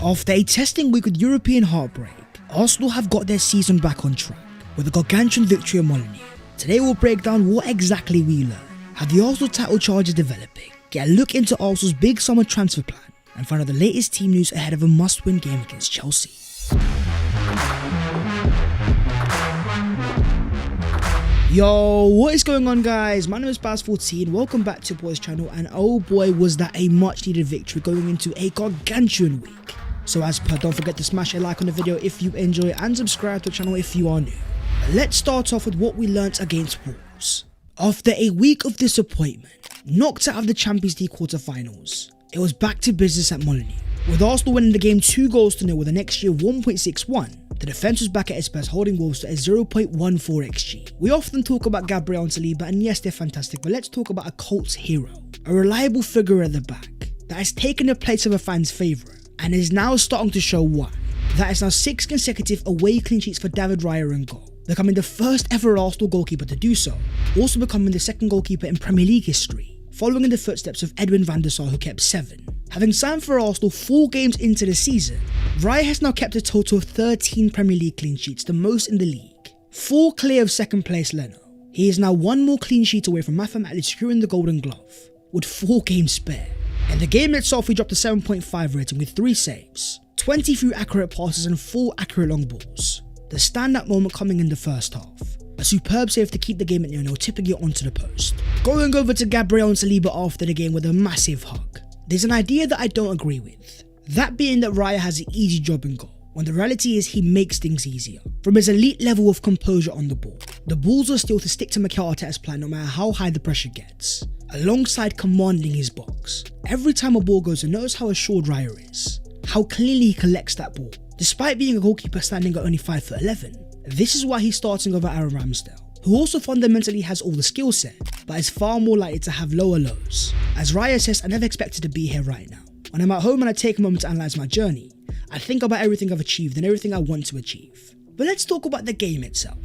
After a testing week with European heartbreak, Arsenal have got their season back on track with a gargantuan victory at Molineux. Today we'll break down what exactly we learned, how the Arsenal title charge is developing, get a look into Arsenal's big summer transfer plan, and find out the latest team news ahead of a must-win game against Chelsea. Yo, what is going on guys? My name is Baz14, welcome back to Boys channel, and oh boy was that a much needed victory going into a gargantuan week. So as per, don't forget to smash a like on the video if you enjoy and subscribe to the channel if you are new. Let's start off with what we learnt against Wolves. After a week of disappointment, knocked out of the Champions League quarter-finals, it was back to business at Molineux. With Arsenal winning the game 2-0 with an XG of 1.61, the defence was back at its best, holding Wolves to a 0.14 XG. We often talk about Gabriel and Saliba, and yes, they're fantastic, but let's talk about a Colts hero, a reliable figure at the back that has taken the place of a fan's favourite and is now starting to show why. That is now 6 consecutive away clean sheets for David Riya in goal, becoming the first ever Arsenal goalkeeper to do so, also becoming the second goalkeeper in Premier League history, following in the footsteps of Edwin van der Sar, who kept 7. Having signed for Arsenal 4 games into the season, Riya has now kept a total of 13 Premier League clean sheets, the most in the league, 4 clear of second place Leno. He is now 1 more clean sheet away from mathematically securing the Golden Glove, with 4 games spare. In the game itself, we dropped a 7.5 rating with 3 saves, 23 accurate passes and 4 accurate long balls. The standout moment coming in the first half, a superb save to keep the game at 0-0, tipping it onto the post. Going over to Gabriel and Saliba after the game with a massive hug. There's an idea that I don't agree with, that being that Riya has an easy job in goal, when the reality is he makes things easier. From his elite level of composure on the ball, the balls are still to stick to Mikel Arteta's plan no matter how high the pressure gets, alongside commanding his box. Every time a ball goes in, notice how assured Riya is, how cleanly he collects that ball. Despite being a goalkeeper standing at only 5'11", this is why he's starting over Aaron Ramsdale, who also fundamentally has all the skill set, but is far more likely to have lower lows. As Riya says, I never expected to be here right now. When I'm at home and I take a moment to analyse my journey, I think about everything I've achieved and everything I want to achieve. But let's talk about the game itself.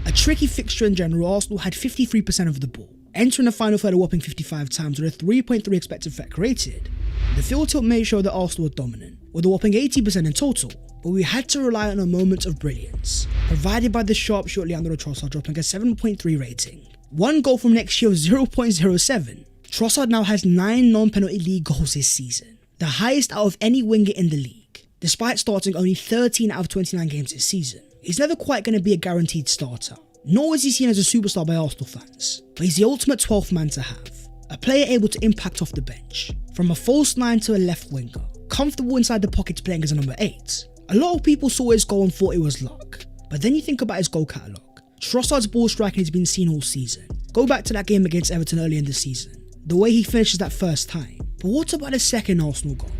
A tricky fixture in general, Arsenal had 53% of the ball, entering the final third a whopping 55 times with a 3.3 expected threat created. The field tilt may show that Arsenal were dominant, with a whopping 80% in total, but we had to rely on a moment of brilliance, provided by the sharp shortly under the Trossard, dropping a 7.3 rating. 1 goal from next year of 0.07. Trossard now has 9 non-penalty league goals this season, the highest out of any winger in the league, despite starting only 13 out of 29 games this season. He's never quite going to be a guaranteed starter, nor is he seen as a superstar by Arsenal fans, but he's the ultimate 12th man to have, a player able to impact off the bench, from a false 9 to a left winger, comfortable inside the pockets playing as a number 8. A lot of people saw his goal and thought it was luck, but then you think about his goal catalogue. Trossard's ball striking has been seen all season. Go back to that game against Everton earlier in the season, the way he finishes that first time. But what about his second Arsenal goal?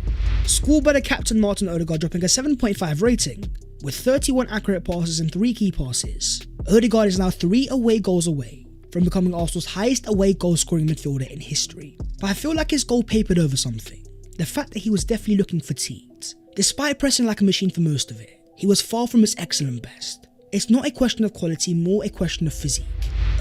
Scored by the captain Martin Odegaard, dropping a 7.5 rating, with 31 accurate passes and 3 key passes. Odegaard is now 3 away goals away from becoming Arsenal's highest away goal scoring midfielder in history. But I feel like his goal papered over something. The fact that he was definitely looking fatigued. Despite pressing like a machine for most of it, he was far from his excellent best. It's not a question of quality, more a question of physique.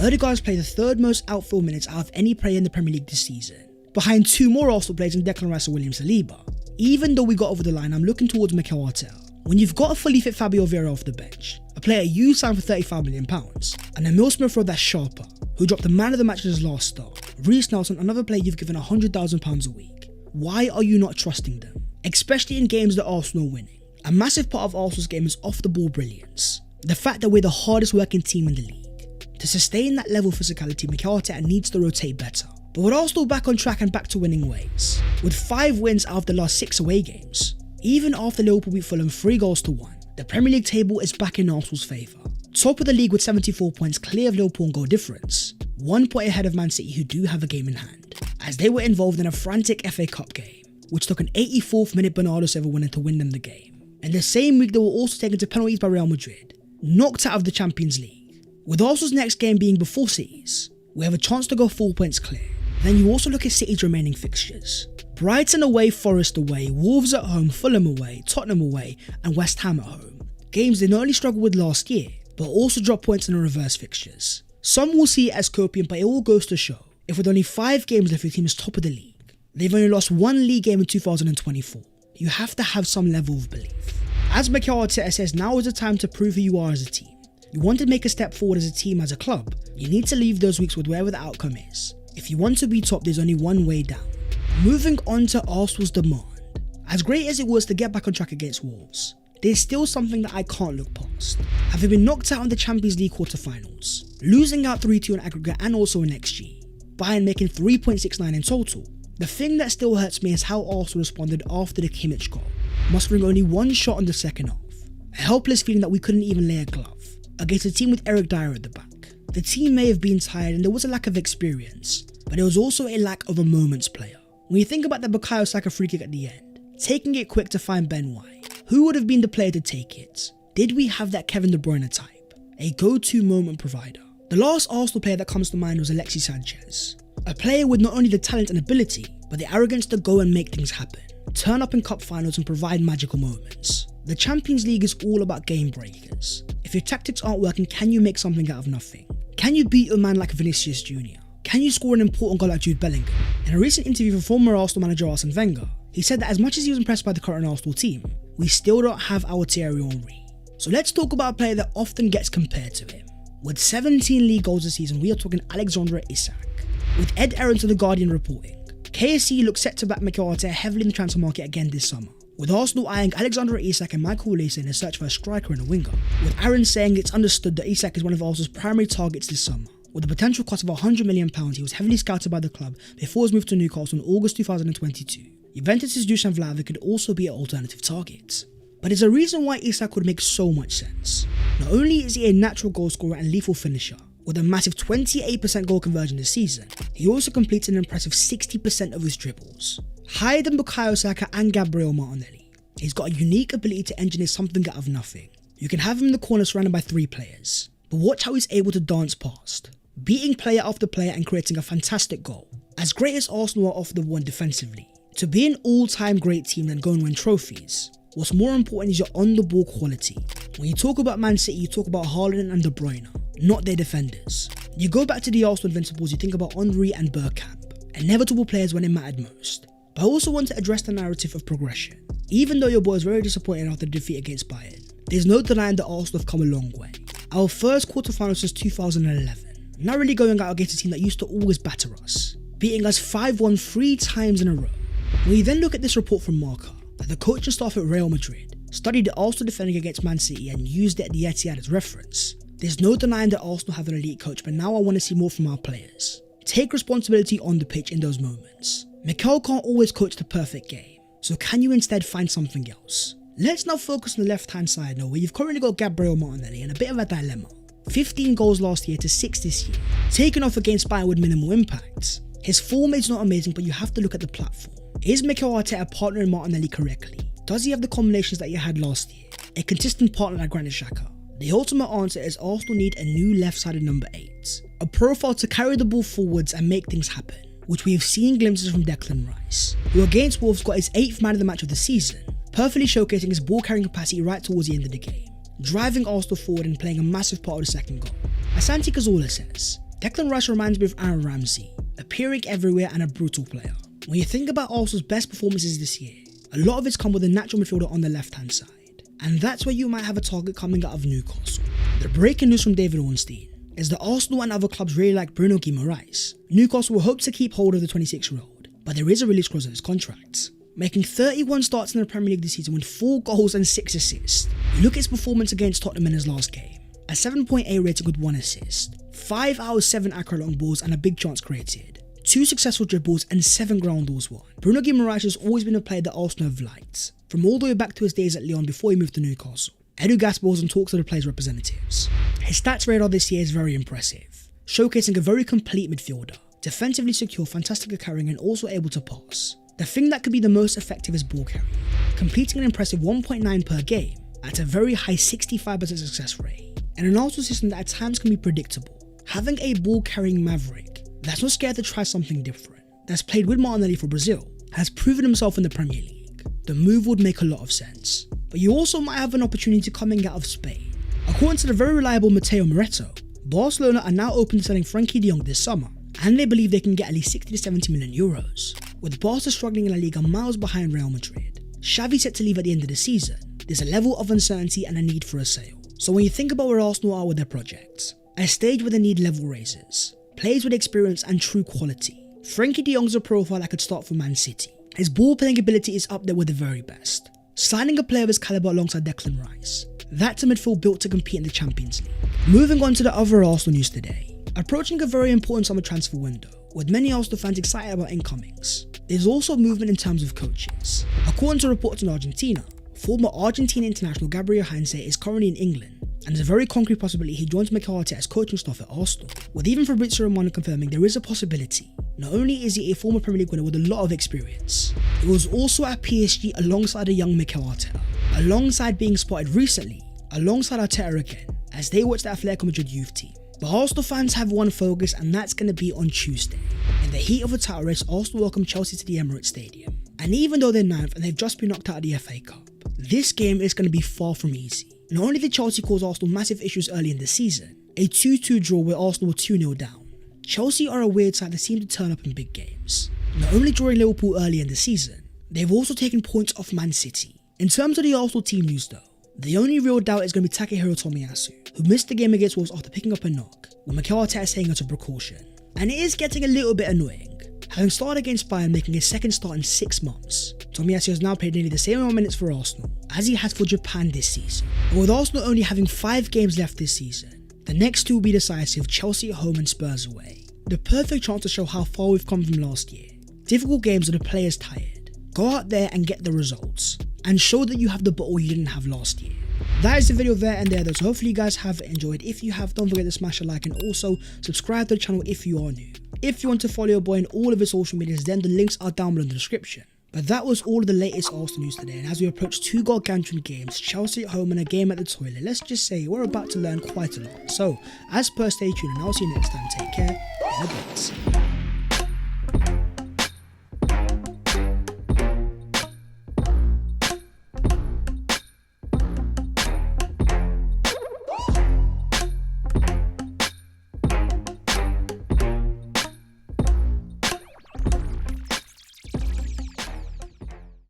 Odegaard has played the 3rd most outfield minutes out of any player in the Premier League this season, behind 2 more Arsenal players in Declan Rice and William Saliba. Even though we got over the line, I'm looking towards Mikel Arteta. When you've got a fully fit Fabio Vieira off the bench, a player you signed for £35 million, and a Emil Smith Rowe that's sharper, who dropped the man of the match at his last start, Reece Nelson, another player you've given £100,000 a week, why are you not trusting them? Especially in games that Arsenal are winning. A massive part of Arsenal's game is off the ball brilliance. The fact that we're the hardest working team in the league. To sustain that level of physicality, Mikel Arteta needs to rotate better. But with Arsenal back on track and back to winning ways, with 5 wins out of the last 6 away games, even after Liverpool beat Fulham 3-1, the Premier League table is back in Arsenal's favour. Top of the league with 74 points, clear of Liverpool in goal difference, 1 point ahead of Man City, who do have a game in hand, as they were involved in a frantic FA Cup game, which took an 84th minute Bernardo Silva winner to win them the game. And the same week they were also taken to penalties by Real Madrid, knocked out of the Champions League. With Arsenal's next game being before City's, we have a chance to go 4 points clear. Then you also look at City's remaining fixtures. Brighton away, Forest away, Wolves at home, Fulham away, Tottenham away, and West Ham at home. Games they not only struggled with last year, but also drop points in the reverse fixtures. Some will see it as copium, but it all goes to show, if with only 5 games left, your team is top of the league. They've only lost 1 league game in 2024. you have to have some level of belief. As Mikel Arteta says, now is the time to prove who you are as a team. You want to make a step forward as a team, as a club, you need to leave those weeks with wherever the outcome is. If you want to be top, there's only one way down. Moving on to Arsenal's demand. As great as it was to get back on track against Wolves, there's still something that I can't look past. Having been knocked out in the Champions League quarter-finals, losing out 3-2 in aggregate and also in XG, Bayern making 3.69 in total, the thing that still hurts me is how Arsenal responded after the Kimmich goal, mustering only one shot in the second half. A helpless feeling that we couldn't even lay a glove against a team with Eric Dyer at the back. The team may have been tired and there was a lack of experience, but there was also a lack of a moment's player. When you think about the Bukayo Saka free kick at the end, taking it quick to find Ben White, who would have been the player to take it? Did we have that Kevin De Bruyne type? A go-to moment provider? The last Arsenal player that comes to mind was Alexis Sanchez. A player with not only the talent and ability, but the arrogance to go and make things happen, turn up in cup finals and provide magical moments. The Champions League is all about game breakers. If your tactics aren't working, can you make something out of nothing? Can you beat a man like Vinicius Jr.? Can you score an important goal like Jude Bellingham? In a recent interview with former Arsenal manager Arsene Wenger, he said that as much as he was impressed by the current Arsenal team, we still don't have our Thierry Henry. So let's talk about a player that often gets compared to him. With 17 league goals this season, we are talking Alexander Isak. With Ed Aarons of The Guardian reporting, KSC looks set to back Mikel Arteta heavily in the transfer market again this summer, with Arsenal eyeing Alexander Isak and Michael Olise in a search for a striker and a winger, with Aarons saying it's understood that Isak is one of Arsenal's primary targets this summer. With a potential cost of £100 million, he was heavily scouted by the club before his move to Newcastle in August 2022. Juventus' Dusan Vlahovic could also be an alternative target. But there's a reason why Isak would make so much sense. Not only is he a natural goal scorer and lethal finisher, with a massive 28% goal conversion this season, he also completes an impressive 60% of his dribbles. Higher than Bukayo Saka and Gabriel Martinelli, he's got a unique ability to engineer something out of nothing. You can have him in the corner surrounded by 3 players, but watch how he's able to dance past, beating player after player and creating a fantastic goal. As great as Arsenal are off the one defensively, to be an all-time great team and go and win trophies, what's more important is your on-the-ball quality. When you talk about Man City, you talk about Haaland and De Bruyne, not their defenders. You go back to the Arsenal Invincibles, you think about Henry and Bergkamp, inevitable players when it mattered most. But I also want to address the narrative of progression. Even though your boy is very disappointed after the defeat against Bayern, there's no denying that Arsenal have come a long way. Our first quarterfinal since 2011, not really going out against a team that used to always batter us, beating us 5-1 3 times in a row. When you then look at this report from Marca, that the coaching staff at Real Madrid studied the Arsenal defending against Man City and used it at the Etihad as reference, there's no denying that Arsenal have an elite coach, but now I want to see more from our players. Take responsibility on the pitch in those moments. Mikel can't always coach the perfect game, so can you instead find something else? Let's now focus on the left-hand side now, where you've currently got Gabriel Martinelli in a bit of a dilemma. 15 goals last year to 6 this year, taken off against Bayern with minimal impact. His form is not amazing, but you have to look at the platform. Is Mikel Arteta partnering Martinelli correctly? Does he have the combinations that he had last year? A consistent partner like Granit Xhaka? The ultimate answer is Arsenal need a new left-sided number 8. A profile to carry the ball forwards and make things happen, which we have seen glimpses from Declan Rice, who against Wolves got his 8th man of the match of the season, perfectly showcasing his ball-carrying capacity right towards the end of the game, driving Arsenal forward and playing a massive part of the second goal. As Santi Cazorla says, Declan Rice reminds me of Aaron Ramsey, appearing everywhere and a brutal player. When you think about Arsenal's best performances this year, a lot of it's come with a natural midfielder on the left-hand side. And that's where you might have a target coming out of Newcastle. The breaking news from David Ornstein is that Arsenal and other clubs really like Bruno Guimaraes. Newcastle will hope to keep hold of the 26-year-old, but there is a release clause in his contract. Making 31 starts in the Premier League this season with 4 goals and 6 assists. You look at his performance against Tottenham in his last game. A 7.8 rating with 1 assist, 5 out of 7 accurate long balls and a big chance created, 2 successful dribbles and 7 ground balls won. Bruno Guimaraes has always been a player that Arsenal have liked, from all the way back to his days at Lyon before he moved to Newcastle. Edu Gaspar was in talks with the players' representatives. His stats radar this year is very impressive, showcasing a very complete midfielder, defensively secure, fantastic at carrying and also able to pass. The thing that could be the most effective is ball carrying, completing an impressive 1.9 per game at a very high 65% success rate. In an Arsenal system that at times can be predictable, having a ball carrying maverick that's not scared to try something different, that's played with Martinelli for Brazil, has proven himself in the Premier League. The move would make a lot of sense. But you also might have an opportunity coming out of Spain. According to the very reliable Mateo Moreto, Barcelona are now open to selling Frankie D Young this summer, and they believe they can get at least 60 to 70 million euros. With Barca struggling in La Liga miles behind Real Madrid, Xavi set to leave at the end of the season, there's a level of uncertainty and a need for a sale. So when you think about where Arsenal are with their project, a stage where they need level raisers, players with experience and true quality, Frankie D Young's a profile that could start for Man City. His ball playing ability is up there with the very best. Signing a player of his calibre alongside Declan Rice, that's a midfield built to compete in the Champions League. Moving on to the other Arsenal news today. Approaching a very important summer transfer window, with many Arsenal fans excited about incomings, there's also movement in terms of coaches. According to reports in Argentina, former Argentine international Gabriel Heinze is currently in England, and there's a very concrete possibility he joins Mikel Arteta's coaching staff at Arsenal, with even Fabrizio Romano confirming there is a possibility. Not only is he a former Premier League winner with a lot of experience, he was also at PSG alongside a young Mikel Arteta, alongside being spotted recently, alongside Arteta again, as they watch the Atletico Madrid youth team. But Arsenal fans have one focus, and that's going to be on Tuesday. In the heat of a title race, Arsenal welcome Chelsea to the Emirates Stadium. And even though they're 9th and they've just been knocked out of the FA Cup, this game is going to be far from easy. Not only did Chelsea cause Arsenal massive issues early in the season, a 2-2 draw where Arsenal were 2-0 down, Chelsea are a weird side that seem to turn up in big games. Not only drawing Liverpool early in the season, they've also taken points off Man City. In terms of the Arsenal team news though, the only real doubt is going to be Takehiro Tomiyasu, who missed the game against Wolves after picking up a knock, with Mikel Arteta saying out of precaution. And it is getting a little bit annoying. Having started against Bayern making his second start in 6 months, Tomiyasu has now played nearly the same amount of minutes for Arsenal as he has for Japan this season. But with Arsenal only having 5 games left this season, the next 2 will be decisive: Chelsea at home and Spurs away. The perfect chance to show how far we've come from last year. Difficult games with the players tired. Go out there and get the results, and show that you have the bottle you didn't have last year. That is the video there and there though, so hopefully you guys have enjoyed. If you have, don't forget to smash a like and also subscribe to the channel if you are new. If you want to follow your boy on all of his social medias, then the links are down below in the description. But that was all of the latest Arsenal news today, and as we approach 2 gargantuan games, Chelsea at home and a game at the toilet, let's just say we're about to learn quite a lot. So, as per, stay tuned and I'll see you next time. Take care, and a bit.